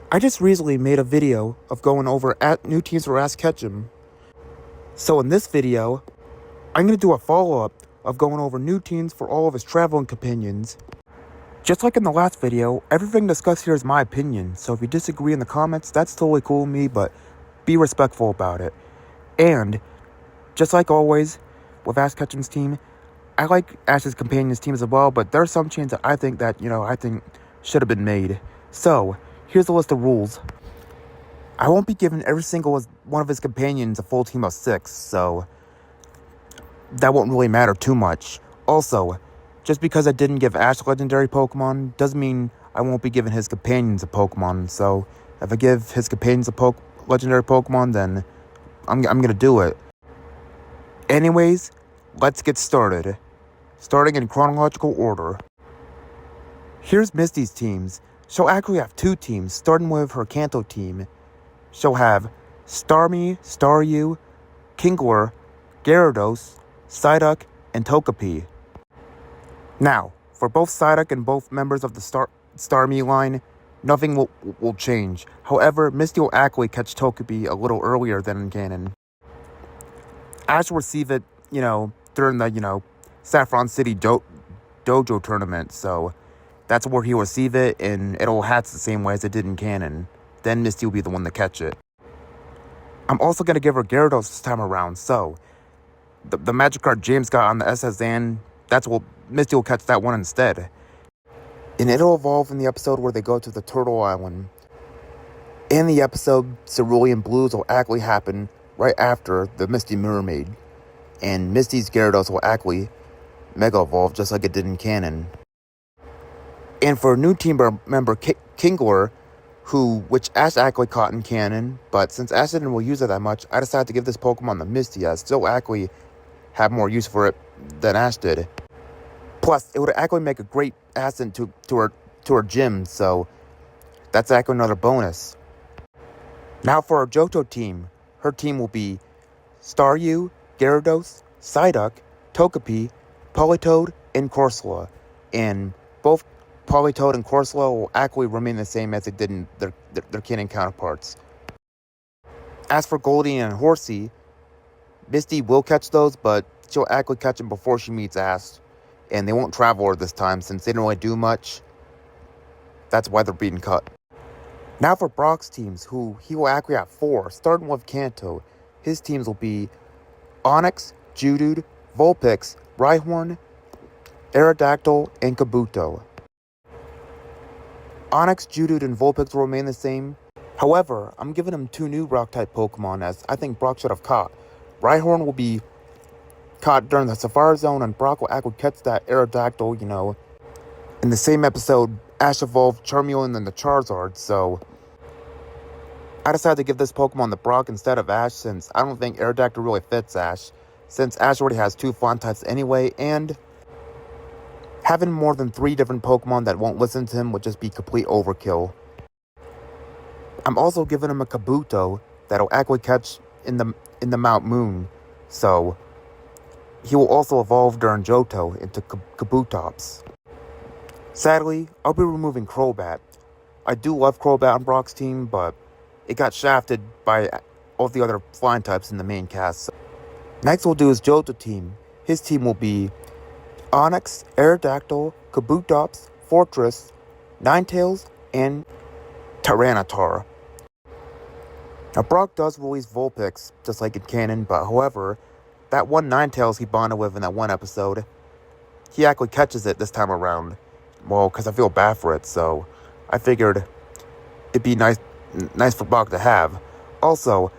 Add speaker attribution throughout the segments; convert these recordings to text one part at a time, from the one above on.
Speaker 1: I just recently made a video of going over at new teams for Ask Ketchum. So in this video, I'm going to do a follow-up of going over new teams for all of his traveling companions. Just like in the last video, everything discussed here is my opinion, so if you disagree in the comments, that's totally cool with me, but be respectful about it. And, just like always, with Ask Ketchum's team, I like Ash's companions' teams as well, but there are some changes that I think should have been made. So, here's a list of rules. I won't be giving every single one of his companions a full team of 6, so that won't really matter too much. Also, just because I didn't give Ash legendary Pokemon doesn't mean I won't be giving his companions a Pokemon. So, if I give his companions a legendary Pokemon, then I'm gonna do it. Anyways, let's get started. Starting in chronological order. Here's Misty's teams. She'll actually have 2 teams, starting with her Kanto team. She'll have Starmie, Staryu, Kingler, Gyarados, Psyduck, and Togepi. Now, for both Psyduck and both members of the Starmie line, nothing will change. However, Misty will actually catch Togepi a little earlier than in canon. Ash will receive it, during the, Saffron City Dojo tournament, so that's where he'll receive it, and it'll hatch the same way as it did in canon. Then Misty will be the one to catch it. I'm also going to give her Gyarados this time around, so the magic card James got on the SS Zan, Misty will catch that one instead. And it'll evolve in the episode where they go to the Turtle Island. In the episode, Cerulean Blues will actually happen right after the Misty Mermaid. And Misty's Gyarados will actually Mega Evolve just like it did in canon. And for a new team member, Kingler, which Ash actually caught in canon, but since Ash didn't really use it that much, I decided to give this Pokemon to Misty, as still actually have more use for it than Ash did. Plus, it would actually make a great asset to her gym, so that's actually another bonus. Now for our Johto team. Her team will be Staryu, Gyarados, Psyduck, Togepi, Politoed, and Corsola. And both Politoed and Corsola will actually remain the same as it did in their canon counterparts. As for Goldie and Horsey, Misty will catch those, but she'll actually catch them before she meets Ash. And they won't travel her this time since they don't really do much. That's why they're being cut. Now for Brock's teams, he will actually have 4, starting with Kanto. His teams will be Onix, Geodude, Vulpix, Rhyhorn, Aerodactyl, and Kabuto. Onix, Geodude, and Vulpix will remain the same. However, I'm giving him 2 new Rock-type Pokemon, as I think Brock should have caught. Rhyhorn will be caught during the Safari Zone, and Brock will actually catch that Aerodactyl, In the same episode, Ash evolved Charmeleon and the Charizard, so I decided to give this Pokemon to Brock instead of Ash, since I don't think Aerodactyl really fits Ash, since Ash already has 2 Flying types anyway, and having more than 3 different Pokemon that won't listen to him would just be complete overkill. I'm also giving him a Kabuto that'll actually catch in the Mount Moon, so he will also evolve during Johto into Kabutops. Sadly, I'll be removing Crobat. I do love Crobat on Brock's team, but it got shafted by all the other flying types in the main cast. Next we'll do his Johto team. His team will be Onix, Aerodactyl, Kabutops, Fortress, Ninetales, and Tyranitar. Now Brock does release Vulpix, just like in canon, but however, that one Ninetales he bonded with in that one episode, he actually catches it this time around. Well, because I feel bad for it, so I figured it'd be nice for Brock to have. Also,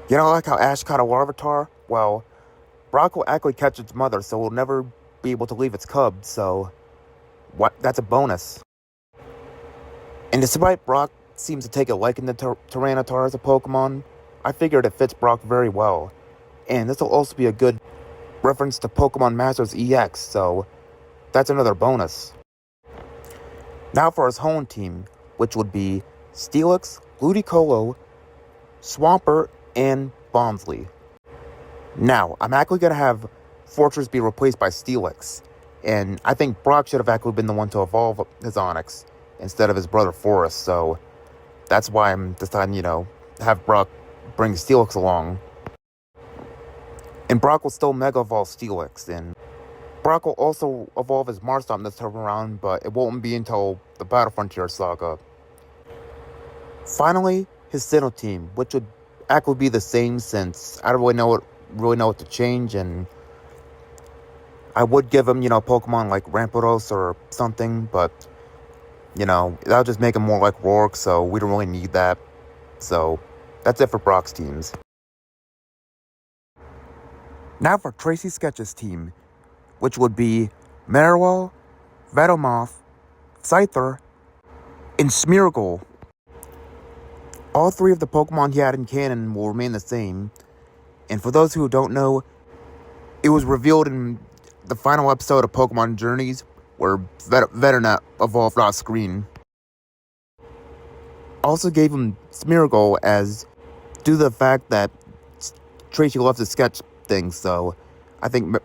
Speaker 1: like how Ash caught a Larvitar? Well, Brock will actually catch its mother, so we'll never be able to leave its cub, so that's a bonus. And despite Brock seems to take a liking to Tyranitar as a Pokemon, I figured it fits Brock very well. And this will also be a good reference to Pokemon Masters EX, so that's another bonus. Now for his home team, which would be Steelix, Ludicolo, Swampert, and Bombsley. Now, I'm actually going to have Fortress be replaced by Steelix, and I think Brock should have actually been the one to evolve his Onix instead of his brother Forrest, so that's why I'm deciding, have Brock bring Steelix along. And Brock will still Mega Evolve Steelix, and Brock will also evolve his Marstomp this time around, but it won't be until the Battle Frontier Saga. Finally, his Sinnoh team, which would actually be the same since I don't really know what to change, and I would give him, Pokemon like Rampardos or something, but, that'll just make him more like Rourke, so we don't really need that. So, that's it for Brock's teams. Now for Tracey Sketch's team, which would be Mariwell, Venomoth, Scyther, and Smeargle. All three of the Pokemon he had in canon will remain the same, and for those who don't know, it was revealed in the final episode of Pokemon Journeys, where Venonat evolved off screen. Also gave him Smeargle as due to the fact that Tracey loves to sketch things, so I think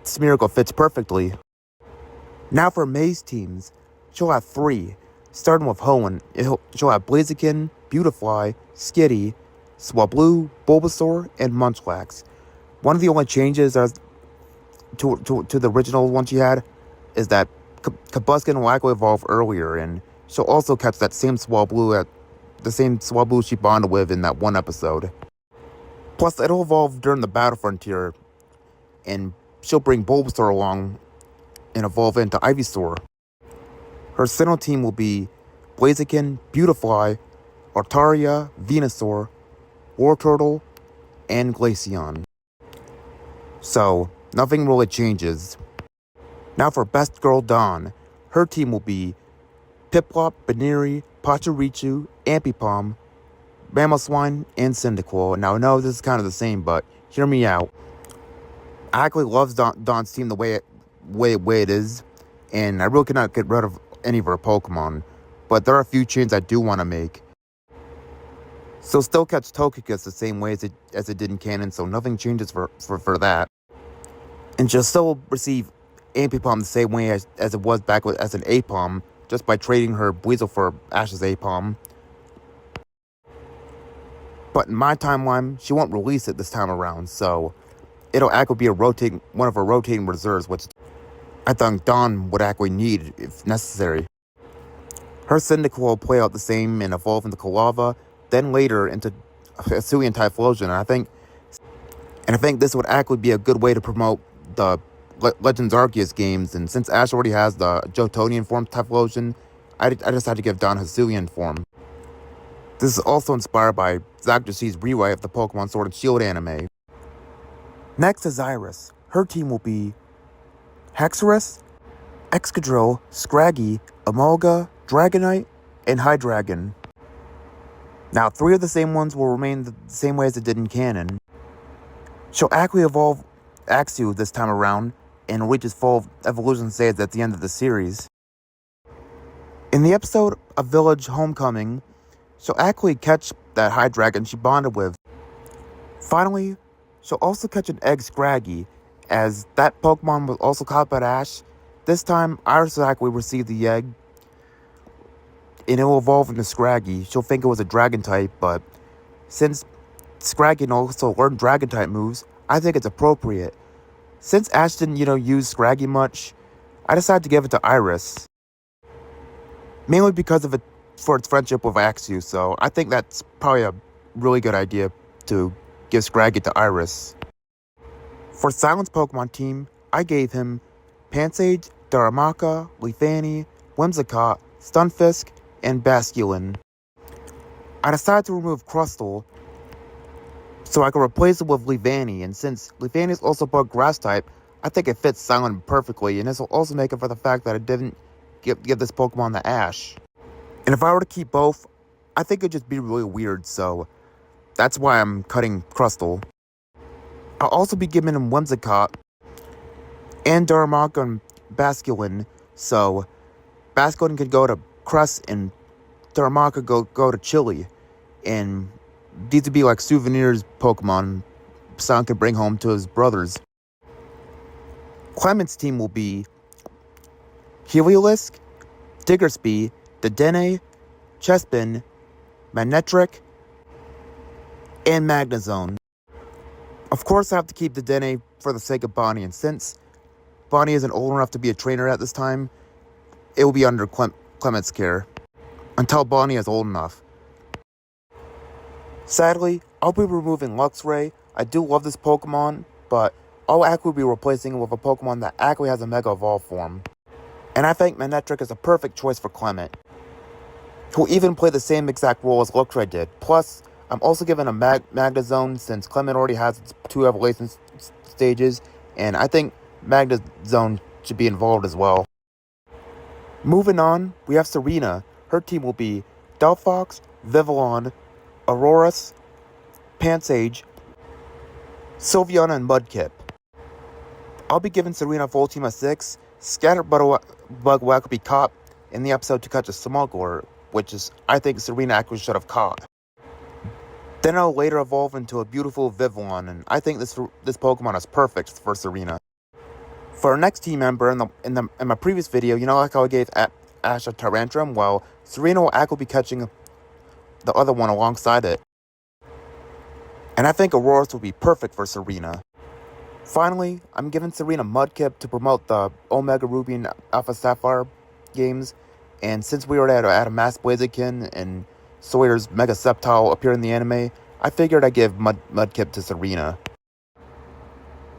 Speaker 1: Smeargle fits perfectly. Now for May's teams, she'll have 3, starting with Hoenn. She'll have Blaziken, Beautifly, Skitty, Swablu, Bulbasaur, and Munchlax. One of the only changes to the original one she had is that Kabuskin will actually evolve earlier, and she'll also catch that same Swablu she bonded with in that one episode. Plus, it'll evolve during the Battle Frontier, and she'll bring Bulbasaur along and evolve into Ivysaur. Her Sinnoh team will be Blaziken, Beautifly, Altaria, Venusaur, Wartortle, and Glaceon. So, nothing really changes. Now for Best Girl Dawn, her team will be Piplup, Baneri, Pachirisu, Ambipom, Mamoswine, and Cyndaquil. Now I know this is kind of the same, but hear me out. I actually love Dawn's team the way it is, and I really cannot get rid of any of her Pokemon, but there are a few changes I do want to make. So still catch Togekiss the same way as it did in canon, so nothing changes for that. And she'll still receive Ambipom the same way as it was back as an Apom, just by trading her Weasel for Ash's Apom. But in my timeline, she won't release it this time around, so it'll actually be one of her rotating reserves, which I think Dawn would actually need if necessary. Her Cyndaquil will play out the same and evolve into Kalava, then later into Hisuian Typhlosion, and I think this would actually be a good way to promote the Legends Arceus games, and since Ash already has the Jotonian form Typhlosion, I just had to give Dawn Hisuian form. This is also inspired by Zach Jesse's rewrite of the Pokemon Sword and Shield anime. Next is Iris. Her team will be Haxorus, Excadrill, Scraggy, Emolga, Dragonite, and Hydreigon. Now, 3 of the same ones will remain the same way as it did in canon. She'll actually evolve Axew this time around, and reach its full evolution stage at the end of the series. In the episode of Village Homecoming, she'll actually catch that Hydreigon she bonded with. Finally, she'll also catch an egg Scraggy, as that Pokemon was also caught by Ash. This time, Iris will actually receive the egg, and it will evolve into Scraggy. She'll think it was a Dragon type, but since Scraggy can also learn Dragon type moves, I think it's appropriate. Since Ash didn't, use Scraggy much, I decided to give it to Iris. Mainly because for its friendship with Axew, so I think that's probably a really good idea to give Scraggy to Iris. For Cilan's Pokemon team, I gave him Pansage, Darumaka, Leafani, Whimsicott, Stunfisk, and Basculin. I decided to remove Crustle so I could replace it with Leafani, and since Leafani is also bug grass type, I think it fits Cilan perfectly, and this will also make up for the fact that I didn't give this Pokemon to Ash. And if I were to keep both, I think it'd just be really weird, so that's why I'm cutting Crustle. I'll also be giving him Whimsicott and Darumaka and Basculin, so Basculin could go to Crest and Darumaka go to Chile, and these would be like souvenirs Pokemon Cilan could bring home to his brothers. Clemont's team will be Heliolisk, Diggersby, Dedenne, Chespin, Manectric, and Magnezone. Of course, I have to keep the Dene for the sake of Bonnie, and since Bonnie isn't old enough to be a trainer at this time, it will be under Clemont's care until Bonnie is old enough. Sadly, I'll be removing Luxray. I do love this Pokemon, but I'll actually be replacing it with a Pokemon that actually has a Mega Evolve form. And I think Manectric is a perfect choice for Clemont, who'll even play the same exact role as Luxray did. Plus, I'm also giving a Magnezone since Clemont already has its 2 evolution stages, and I think Magnezone should be involved as well. Moving on, we have Serena. Her team will be Delphox, Vivillon, Aurorus, Pansage, Sylveon, and Mudkip. I'll be giving Serena a full team of 6. Scatterbug will be caught in the episode to catch a smuggler, which is I think Serena actually should have caught. Then it'll later evolve into a beautiful Vivillon, and I think this Pokemon is perfect for Serena. For our next team member, in my previous video, you know, like how I gave Ash a Tyrantrum? Well, Serena will actually be catching the other one alongside it. And I think Aurorus will be perfect for Serena. Finally, I'm giving Serena Mudkip to promote the Omega Ruby and Alpha Sapphire games. And since we already had a Mass Blaziken and Sawyer's Mega Sceptile appear in the anime, I figured I'd give Mudkip to Serena.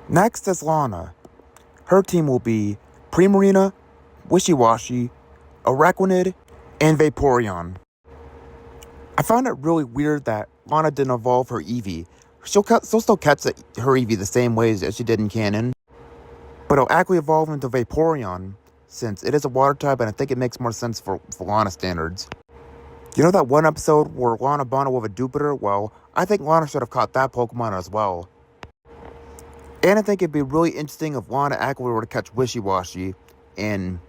Speaker 1: Next is Lana. Her team will be Primarina, Wishiwashi, Araquanid, and Vaporeon. I found it really weird that Lana didn't evolve her Eevee. She'll still catch her Eevee the same ways as she did in canon, but it'll actually evolve into Vaporeon, since it is a water type and I think it makes more sense for Lana standards. You know that one episode where Lana bonded with a Jupiter? Well, I think Lana should have caught that Pokemon as well. And I think it'd be really interesting if Lana actually were to catch Wishiwashi, and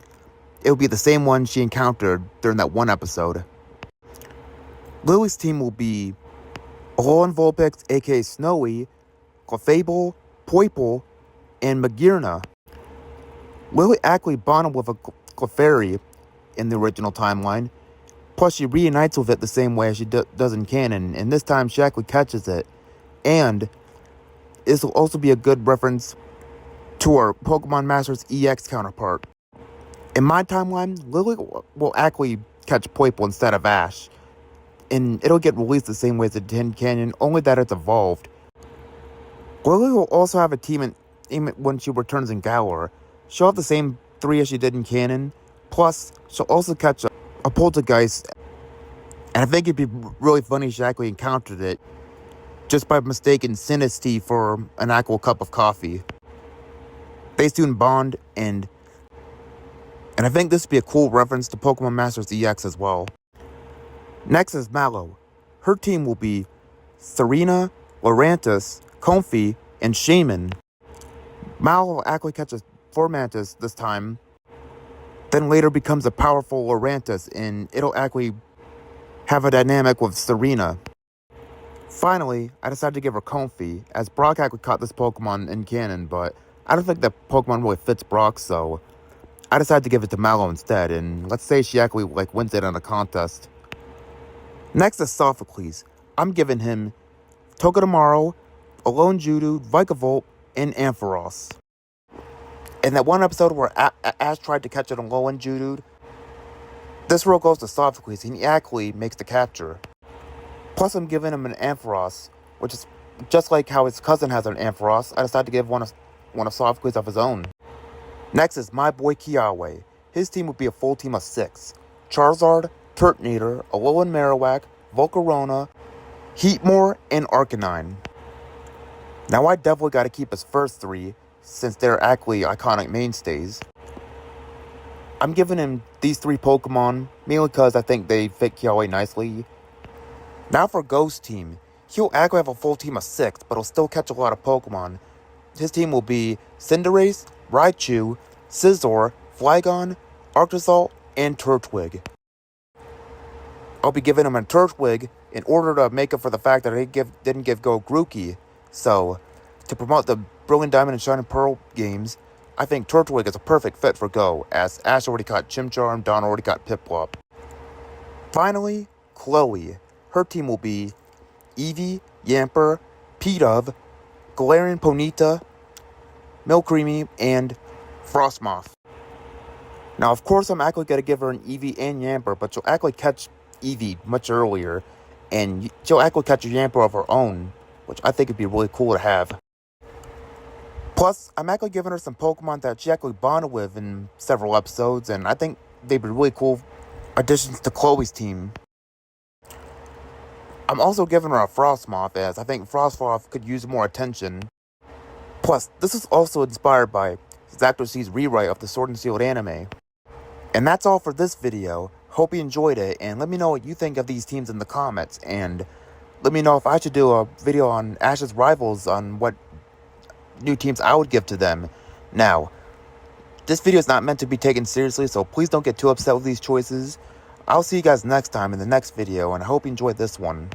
Speaker 1: it would be the same one she encountered during that one episode. Lillie's team will be Alolan Vulpix, aka Snowy, Clefable, Poipole, and Magearna. Lillie actually bonded with a Clefairy in the original timeline, plus she reunites with it the same way as she does in canon, and this time she actually catches it. And this will also be a good reference to our Pokemon Masters EX counterpart. In my timeline, Lillie will actually catch Poipole instead of Ash, and it'll get released the same way as it did in canon, only that it's evolved. Lillie will also have a team when she returns in Galar. She'll have the same 3 as she did in canon, plus she'll also catch a Poltergeist, and I think it'd be really funny if she actually encountered it, just by mistaking Sinistea for an actual cup of coffee. They soon bond, and I think this would be a cool reference to Pokemon Masters EX as well. Next is Mallow. Her team will be Serena, Lurantis, Comfey, and Shaman. Mallow will actually catch a Formantis this time, then later becomes a powerful Lurantis, and it'll actually have a dynamic with Serena. Finally, I decided to give her Comfey, as Brock actually caught this Pokemon in canon, but I don't think that Pokemon really fits Brock, so I decided to give it to Mallow instead, and let's say she actually wins it in a contest. Next is Sophocles. I'm giving him Togedemaru, Alolan Geodude, Vikavolt, and Ampharos. In that one episode where Ash tried to catch an Alolan Geodude, this role goes to Sophocles, and he actually makes the capture. Plus, I'm giving him an Ampharos, which is just like how his cousin has an Ampharos. I decided to give one of Sophocles of his own. Next is my boy Kiawe. His team would be a full team of 6. Charizard, Turtonator, Alolan Marowak, Volcarona, Heatmore, and Arcanine. Now I definitely got to keep his first 3, since they're actually iconic mainstays. I'm giving him these 3 Pokemon, mainly because I think they fit Kiawe nicely. Now for Ghost Team. He'll actually have a full team of 6, but he'll still catch a lot of Pokemon. His team will be Cinderace, Raichu, Scizor, Flygon, Arctozolt, and Turtwig. I'll be giving him a Turtwig in order to make up for the fact that he didn't give Go Grookey. So, to promote the Brilliant Diamond and Shining Pearl games, I think Turtwig is a perfect fit for Go, as Ash already caught Chimchar and Dawn already caught Piplup. Finally, Chloe. her team will be Eevee, Yamper, P-Dove, Galarian Ponyta, Milcreamy, and Frostmoth. Now, of course, I'm actually going to give her an Eevee and Yamper, but she'll actually catch Eevee much earlier, and she'll actually catch a Yamper of her own, which I think would be really cool to have. Plus, I'm actually giving her some Pokemon that she actually bonded with in several episodes, and I think they'd be really cool additions to Chloe's team. I'm also giving her a Frostmoth, as I think Frostmoth could use more attention. Plus, this is also inspired by Zacto C's rewrite of the Sword and Shield anime. And that's all for this video. Hope you enjoyed it, and let me know what you think of these teams in the comments, and let me know if I should do a video on Ash's rivals on what new teams I would give to them. Now, this video is not meant to be taken seriously, so please don't get too upset with these choices. I'll see you guys next time in the next video, and I hope you enjoyed this one.